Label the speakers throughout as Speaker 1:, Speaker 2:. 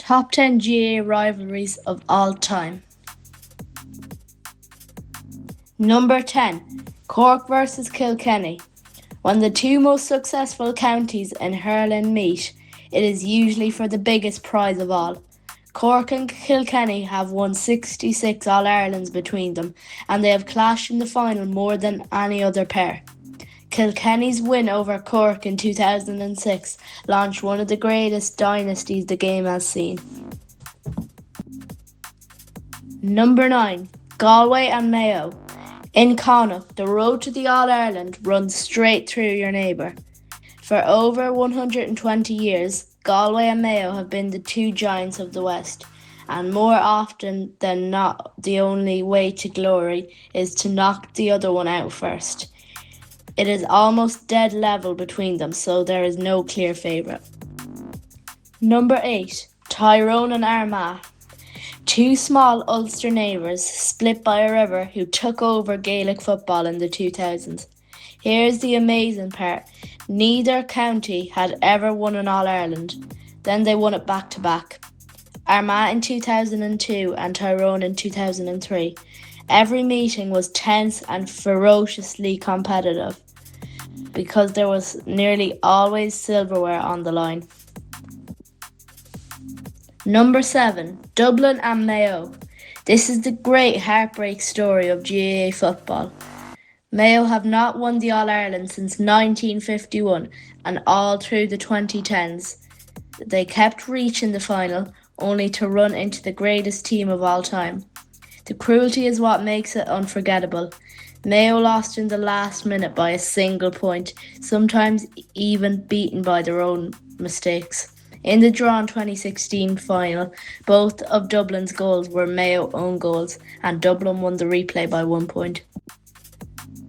Speaker 1: Top 10 GAA rivalries of all time. Number 10. Cork versus Kilkenny. When the two most successful counties in hurling meet, it is usually for the biggest prize of all. Cork and Kilkenny have won 66 All-Irelands between them, and they have clashed in the final more than any other pair. Kilkenny's win over Cork in 2006 launched one of the greatest dynasties the game has seen. Number 9. Galway and Mayo. In Connacht, the road to the All-Ireland runs straight through your neighbour. For over 120 years, Galway and Mayo have been the two giants of the West, and more often than not, the only way to glory is to knock the other one out first. It is almost dead level between them, so there is no clear favourite. Number 8. Tyrone and Armagh. Two small Ulster neighbours split by a river who took over Gaelic football in the 2000s. Here's the amazing part. Neither county had ever won an All-Ireland. Then they won it back to back. Armagh in 2002 and Tyrone in 2003. Every meeting was tense and ferociously competitive because there was nearly always silverware on the line. Number 7. Dublin and Mayo. This is the great heartbreak story of GAA football. Mayo have not won the All-Ireland since 1951 and all through the 2010s. They kept reaching the final, only to run into the greatest team of all time. The cruelty is what makes it unforgettable. Mayo lost in the last minute by a single point, sometimes even beaten by their own mistakes. In the drawn 2016 final, both of Dublin's goals were Mayo own goals, and Dublin won the replay by 1 point.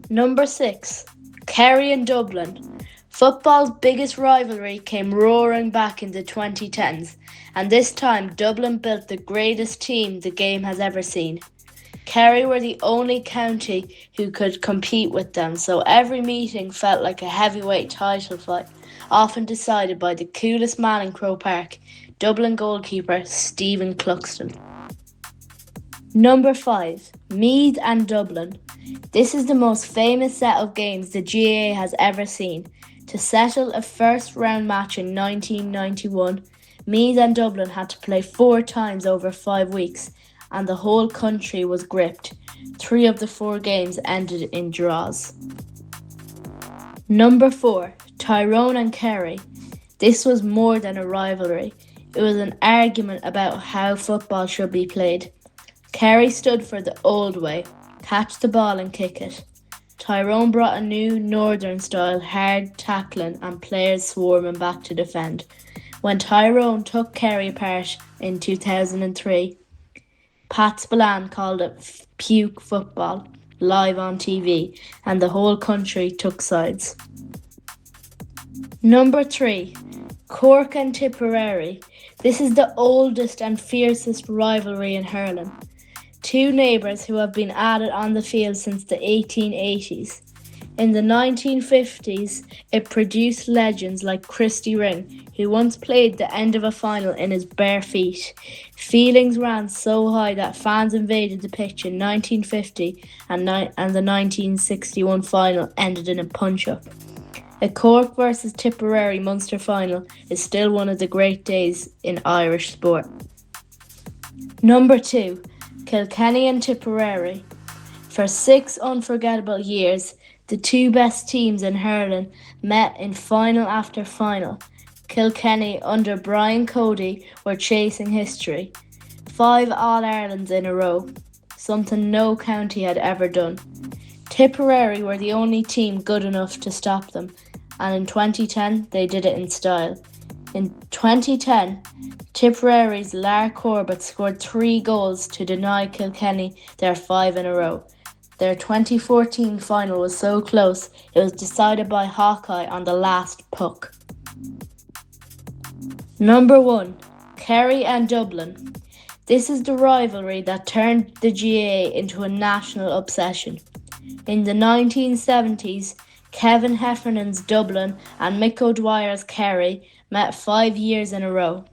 Speaker 1: Number 6. Kerry and Dublin. Football's biggest rivalry came roaring back in the 2010s, and this time Dublin built the greatest team the game has ever seen. Kerry were the only county who could compete with them, so every meeting felt like a heavyweight title fight, often decided by the coolest man in Croke Park, Dublin goalkeeper Stephen Cluxton. Number 5. Meath and Dublin. This is the most famous set of games the GAA has ever seen. To settle a first round match in 1991, Meath and Dublin had to play 4 times over 5 weeks, and the whole country was gripped. 3 of the 4 games ended in draws. Number 4. Tyrone and Kerry. This was more than a rivalry. It was an argument about how football should be played. Kerry stood for the old way, catch the ball and kick it. Tyrone brought a new northern style, hard tackling and players swarming back to defend. When Tyrone took Kerry apart in 2003, Pat Spillane called it puke football live on TV, and the whole country took sides. Number 3. Cork and Tipperary. This is the oldest and fiercest rivalry in hurling. 2 neighbours who have been at it on the field since the 1880s. In the 1950s, it produced legends like Christy Ring, who once played the end of a final in his bare feet. Feelings ran so high that fans invaded the pitch in 1950 and the 1961 final ended in a punch-up. A Cork versus Tipperary Munster final is still one of the great days in Irish sport. Number 2. Kilkenny and Tipperary. For 6 unforgettable years, the 2 best teams in hurling met in final after final. Kilkenny under Brian Cody were chasing history. 5 All-Irelands in a row, something no county had ever done. Tipperary were the only team good enough to stop them, and in 2010 they did it in style. In 2010, Tipperary's Lar Corbett scored 3 goals to deny Kilkenny their 5 in a row. Their 2014 final was so close, it was decided by Hawkeye on the last puck. Number 1. Kerry and Dublin. This is the rivalry that turned the GAA into a national obsession. In the 1970s, Kevin Heffernan's Dublin and Mick O'Dwyer's Kerry met 5 years in a row.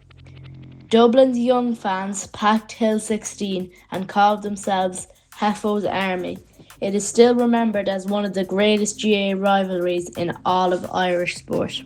Speaker 1: Dublin's young fans packed Hill 16 and called themselves Heffo's Army. It is still remembered as one of the greatest GAA rivalries in all of Irish sport.